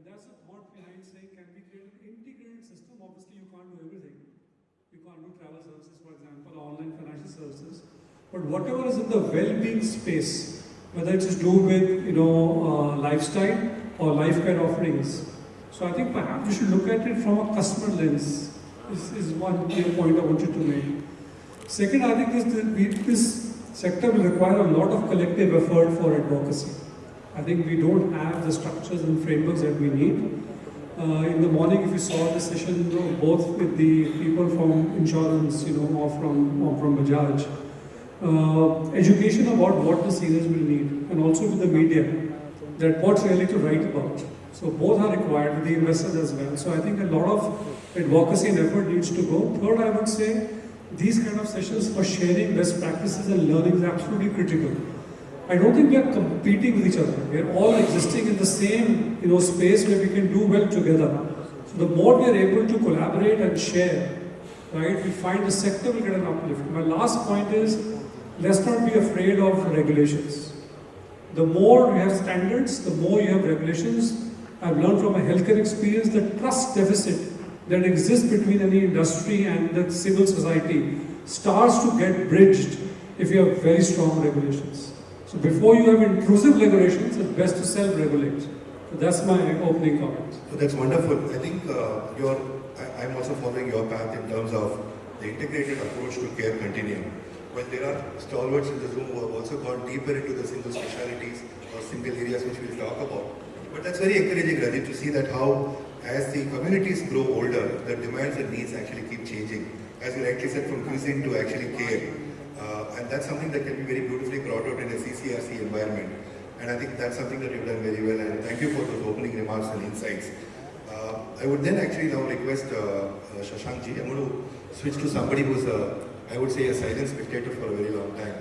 And that's the thought behind saying, can we create an integrated system? Obviously, you can't do everything. You can't do travel services, for example, or online financial services. But whatever is in the well-being space, whether it's to do with lifestyle or life care offerings. So I think perhaps you should look at it from a customer lens. This is one clear point I wanted to make. Second, I think this sector will require a lot of collective effort for advocacy. I think we don't have the structures and frameworks that we need. In the morning, if you saw the session, both with the people from insurance, or from Bajaj, education about what the seniors will need, and also with the media, that what's really to write about. So both are required with the investors as well. So I think a lot of advocacy and effort needs to go. Third, I would say these kind of sessions for sharing best practices and learning is absolutely critical. I don't think we are competing with each other. We are all existing in the same space where we can do well together. So the more we are able to collaborate and share, right, we find the sector will get an uplift. My last point is, let's not be afraid of regulations. The more you have standards, the more you have regulations. I've learned from a healthcare experience the trust deficit that exists between any industry and the civil society starts to get bridged if you have very strong regulations. So before you have intrusive regulations, it's best to self-regulate. So that's my opening comment. So that's wonderful. I think I'm also following your path in terms of the integrated approach to care continuum. Well, there are stalwarts in the room who have also gone deeper into the single specialities or single areas which we'll talk about. But that's very encouraging, Rajit, to see that how, as the communities grow older, the demands and needs actually keep changing. As you rightly said, from cuisine to actually care. And that's something that can be very beautifully brought out in a CCRC environment. And I think that's something that you've done very well. And thank you for those opening remarks and insights. I would then actually now request Shashank ji. I'm going to switch to somebody who's, I would say, a silent spectator for a very long time.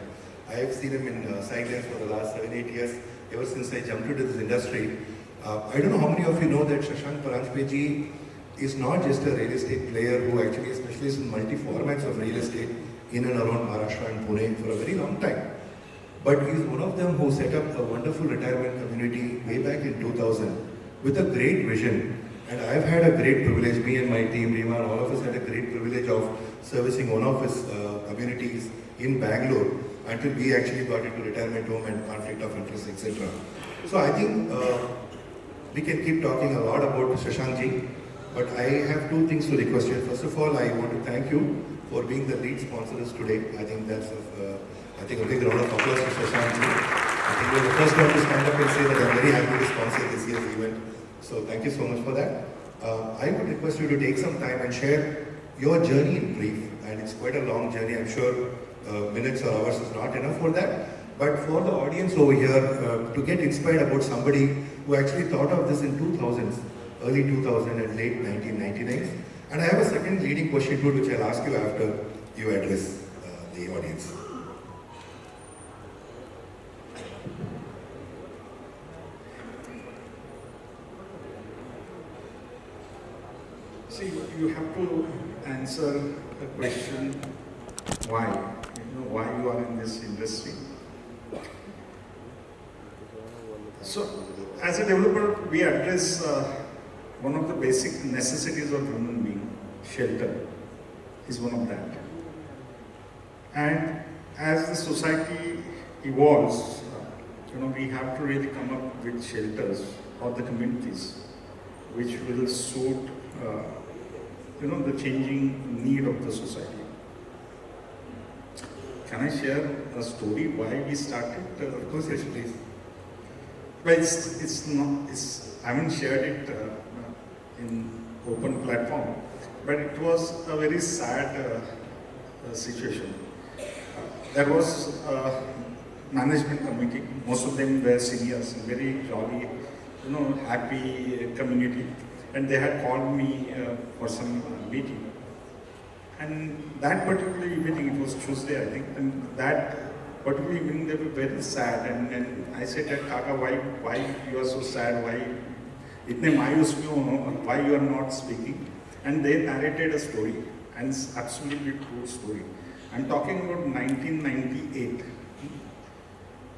I have seen him in sidelines for the last 7-8 years, ever since I jumped into this industry. I don't know how many of you know that Shashank Paranjpe ji is not just a real estate player who actually is specialist in multi-formats of real estate in and around Maharashtra and Pune for a very long time. But he is one of them who set up a wonderful retirement community way back in 2000 with a great vision. And I've had a great privilege, me and my team, Rima, all of us had a great privilege of servicing one of his communities in Bangalore until we actually got into retirement home and conflict of interest, etc. So I think we can keep talking a lot about Shashank ji, but I have two things to request you. First of all, I want to thank you for being the lead sponsors today. I think that's a big round of applause to Shashank ji. I think you're the first one to stand up and say that I'm very happy to sponsor this year's event. So thank you so much for that. I would request you to take some time and share your journey in brief. And it's quite a long journey. I'm sure minutes or hours is not enough for that. But for the audience over here, to get inspired about somebody who actually thought of this in 2000s, early 2000 and late 1999. And I have a second leading question too, which I'll ask you after you address the audience. See, you have to answer the question why. Why you are in this industry. So, as a developer, we address one of the basic necessities of human being. Shelter is one of that. And as the society evolves, we have to really come up with shelters for the communities which will suit the changing need of the society. Can I share a story why we started? Of course, yes, please. But I haven't shared it in open platform, but it was a very sad situation. There was a management committee, most of them were seniors, very jolly, happy community, and they had called me for some meeting. And that particular evening, it was Tuesday, I think, and that particular evening they were very sad. And I said, Kaka, why you are so sad? Why itne mayus kyun, why you are not speaking? And they narrated a story, and it's absolutely true story. I'm talking about 1998.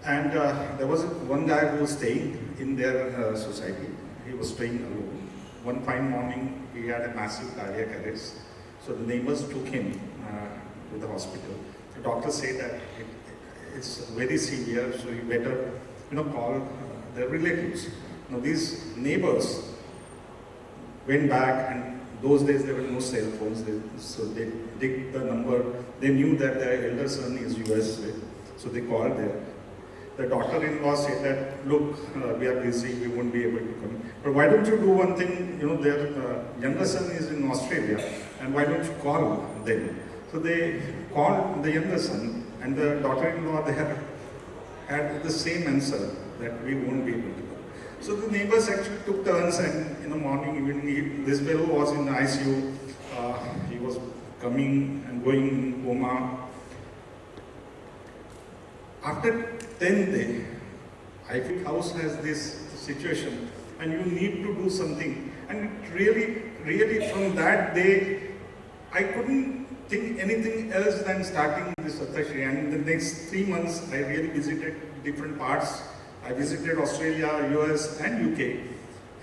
And there was one guy who was staying in their society. he was staying alone. One fine morning, he had a massive cardiac arrest. So the neighbors took him to the hospital. The doctor said that it's very severe, so you better, call their relatives. Now these neighbors went back, and those days there were no cell phones, so they dig the number. They knew that their elder son is USA, so they called there. The daughter-in-law said that, look, we are busy, we won't be able to come. But why don't you do one thing, their younger son is in Australia, and why don't you call them? So they called the younger son, and the daughter-in-law there had the same answer, that we won't be able to come. So the neighbors actually took turns, and in the morning, evening, this fellow was in the ICU, he was coming and going in coma. After 10 days, I think house has this situation, and you need to do something. And it really from that day, I couldn't think anything else than starting this Sattashri. And in the next 3 months, I really visited different parts. I visited Australia, US and UK,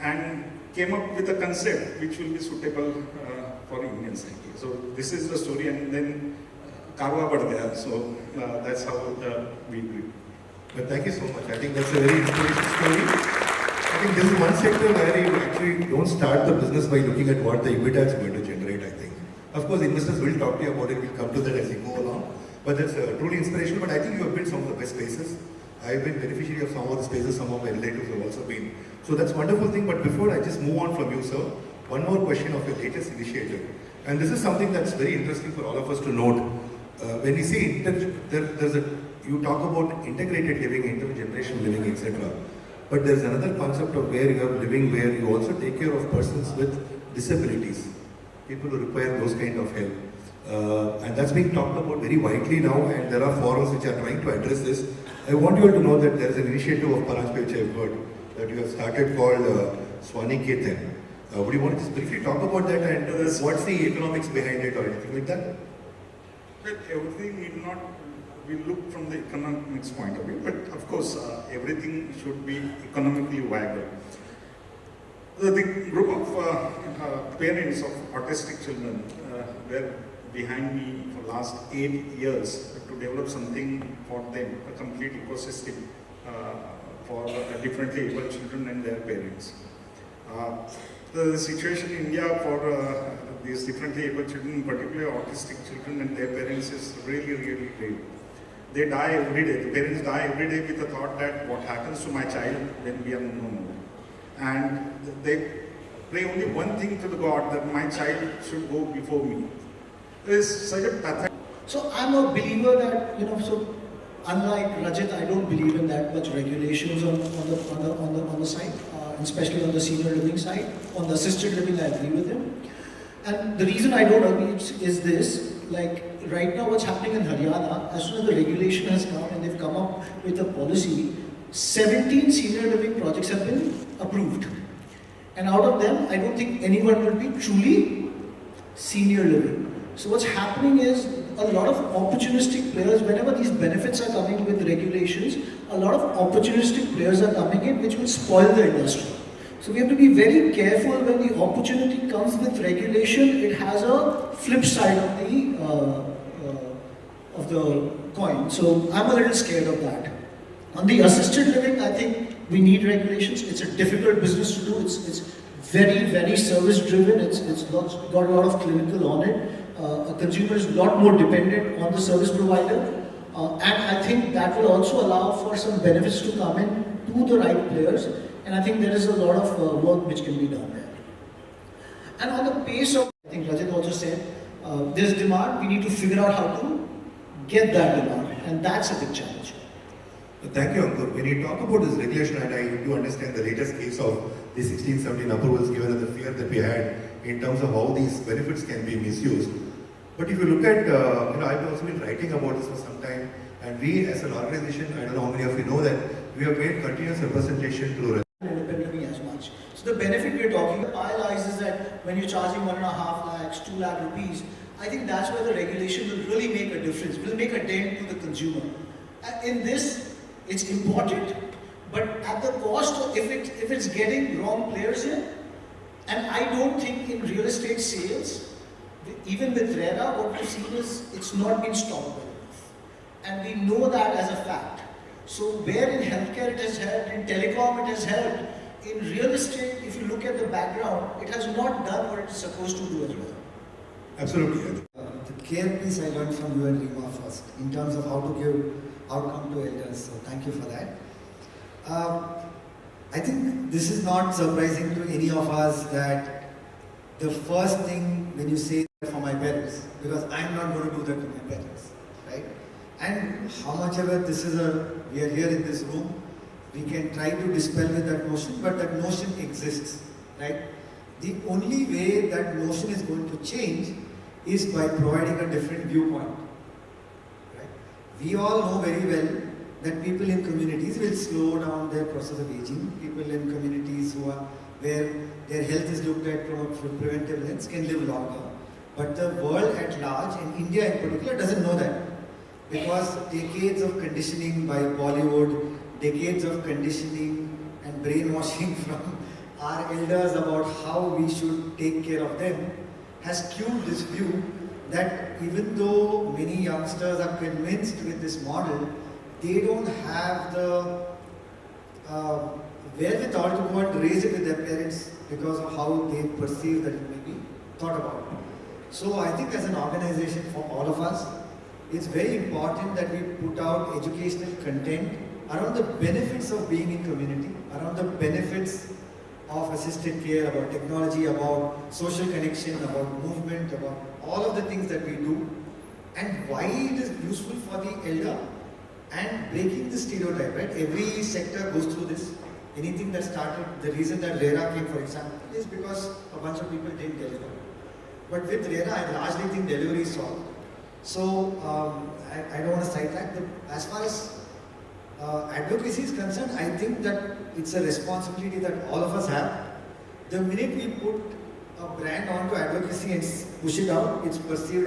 and came up with a concept which will be suitable for Indian psyche. So this is the story, and then Karwa Bad Gaya. So that's how we do it. But thank you so much. I think that's a very inspirational story. I think this is one sector where you actually don't start the business by looking at what the EBITDA is going to generate, I think. Of course, investors will talk to you about it, we'll come to that as you go along. But that's truly inspirational. But I think you have built some of the best spaces. I've been beneficiary of some of the spaces, some of my relatives have also been. So that's a wonderful thing. But before I just move on from you, sir, one more question of your latest initiative. And this is something that's very interesting for all of us to note. When we say you talk about integrated living, intergenerational living, etc. But there's another concept of where you have living, where you also take care of persons with disabilities, people who require those kind of help. And that's being talked about very widely now, and there are forums which are trying to address this. I want you all to know that there is an initiative of Paranjpe which I've heard that you have started called Swaniketan. Would you want to just briefly talk about that, and what's the economics behind it or anything like that? Well, everything need not be looked from the economics point of view, but of course everything should be economically viable. The group of parents of autistic children were behind me for last 8 years to develop something for them, a complete ecosystem for differently able children and their parents. The situation in India for these differently able children, particularly autistic children and their parents, is really grave. They die every day. The parents die every day with the thought that what happens to my child when we are no more. And they pray only one thing to the God, that my child should go before me. It is such a pathetic. So I'm a believer that, so unlike Rajat, I don't believe in that much regulations on the side, especially on the senior living side. On the assisted living, I agree with him. And the reason I don't agree is this, like right now what's happening in Haryana, as soon as the regulation has come and they've come up with a policy, 17 senior living projects have been approved. And out of them, I don't think anyone will be truly senior living. So what's happening is a lot of opportunistic players, whenever these benefits are coming with regulations, a lot of opportunistic players are coming in which will spoil the industry. So we have to be very careful when the opportunity comes with regulation. It has a flip side of the coin. So I'm a little scared of that. On the assisted living, I think we need regulations. It's a difficult business to do. It's very service driven. It's got a lot of clinical on it. A consumer is a lot more dependent on the service provider. And I think that will also allow for some benefits to come in to the right players. And I think there is a lot of work which can be done there. And on the pace of, I think Rajat also said, there's demand, we need to figure out how to get that demand. And that's a big challenge. Thank you, Ankur. When you talk about this regulation, and I do understand the latest case of the 1617 approvals, given the fear that we had in terms of how these benefits can be misused. But if you look at, I've also been writing about this for some time, and we as an organization, I don't know how many of you know that, we have made continuous representation to independently as much. So the benefit we're talking about is that when you're charging 1.5 lakhs, 2 lakh rupees, I think that's where the regulation will really make a difference, will make a dent to the consumer. In this, it's important, but at the cost of, if it's getting wrong players in, and I don't think in real estate sales, even with RERA, what we've seen is it's not been stopped well enough. And we know that as a fact. So where in healthcare it has helped, in telecom it has helped, in real estate, if you look at the background, it has not done what it's supposed to do as well. Absolutely. The care piece I learned from you and Rima first, in terms of how to give outcome to elders, so thank you for that. I think this is not surprising to any of us that the first thing when you say for my parents, because I'm not going to do that to my parents, right? And how much ever this is we are here in this room, we can try to dispel with that notion, but that notion exists, right? The only way that notion is going to change is by providing a different viewpoint, right? We all know very well that people in communities will slow down their process of aging. People in communities where their health is looked at from a preventive lens can live longer. But the world at large, and India in particular, doesn't know that. Because decades of conditioning by Bollywood, decades of conditioning and brainwashing from our elders about how we should take care of them has cued this view that even though many youngsters are convinced with this model, they don't have the wherewithal to go and raise it with their parents because of how they perceive that it may be thought about. So I think as an organization for all of us, it's very important that we put out educational content around the benefits of being in community, around the benefits of assisted care, about technology, about social connection, about movement, about all of the things that we do, and why it is useful for the elder, and breaking the stereotype, right? Every sector goes through this. Anything that started, the reason that RERA came, for example, is because a bunch of people didn't deliver. But with RERA, I largely think delivery is solved. So, I don't want to sidetrack, but as far as advocacy is concerned, I think that it's a responsibility that all of us have. The minute we put a brand onto advocacy and push it out, it's perceived.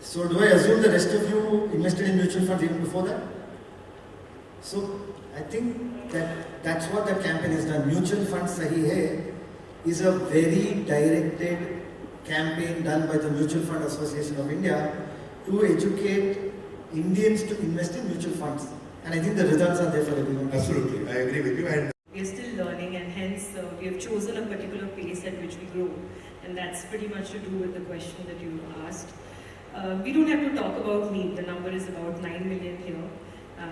So do I assume the rest of you invested in mutual funds even before that? So I think that's what the campaign has done. Mutual Funds Sahi Hai is a very directed campaign done by the Mutual Fund Association of India to educate Indians to invest in mutual funds. And I think the results are there for everyone. Absolutely, I agree with you. And we are still learning, and hence we have chosen a particular pace at which we grow. And that's pretty much to do with the question that you asked. We don't have to talk about need. The number is about 9 million here.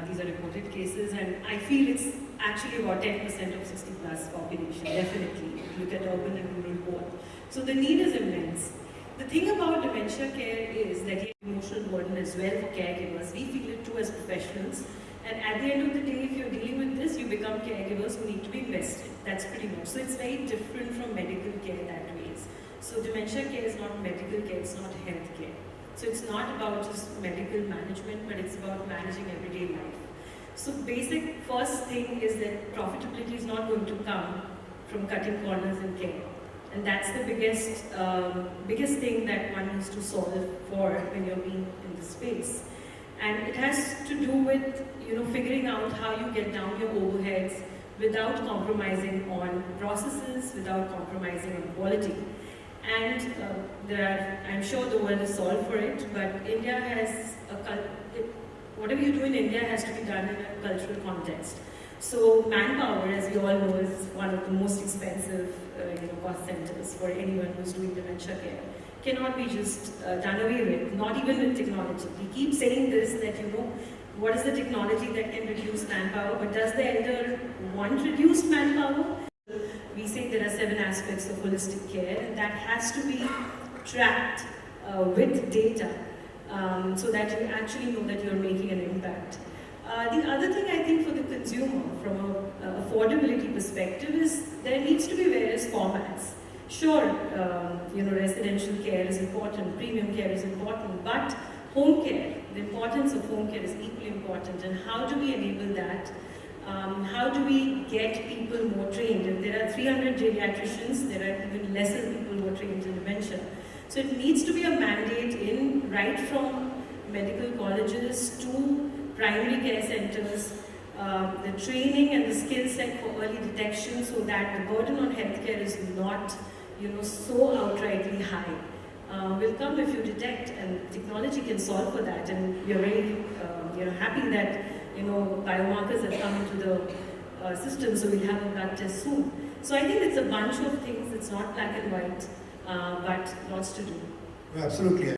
These are reported cases, and I feel it's actually about 10% of 60 plus population, definitely, if you look at urban and rural both. So the need is immense. The thing about dementia care is that emotional burden as well for caregivers. We feel it too as professionals. And at the end of the day, if you're dealing with this, you become caregivers who need to be invested. That's pretty much. So it's very different from medical care that ways. So dementia care is not medical care, it's not health care. So it's not about just medical management, but it's about managing everyday life. So basic first thing is that profitability is not going to come from cutting corners in care. And that's the biggest thing that one needs to solve for when you're being in this space. And it has to do with, figuring out how you get down your overheads without compromising on processes, without compromising on quality. And I'm sure the world is solved for it, but India has whatever you do in India has to be done in a cultural context. So manpower, as we all know, is one of the most expensive cost centers for anyone who's doing dementia care. Cannot be just done away with, not even with technology. We keep saying this, that what is the technology that can reduce manpower, but does the elder want reduced manpower? We say there are 7 aspects of holistic care, and that has to be tracked with data so that you actually know that you're making an impact. The other thing I think for the consumer, from an affordability perspective, is there needs to be various formats. Sure, residential care is important, premium care is important, but home care, the importance of home care is equally important. And how do we enable that? How do we get people more trained? If there are 300 geriatricians, there are even lesser people who are trained in dementia. So it needs to be a mandate right from medical colleges to primary care centers, the training and the skill set for early detection so that the burden on healthcare is not, so outrightly high. Will come if you detect, and technology can solve for that. And we are very, happy that, biomarkers have come into the system, so we'll have a blood test soon. So I think it's a bunch of things. It's not black and white, but lots to do. Absolutely.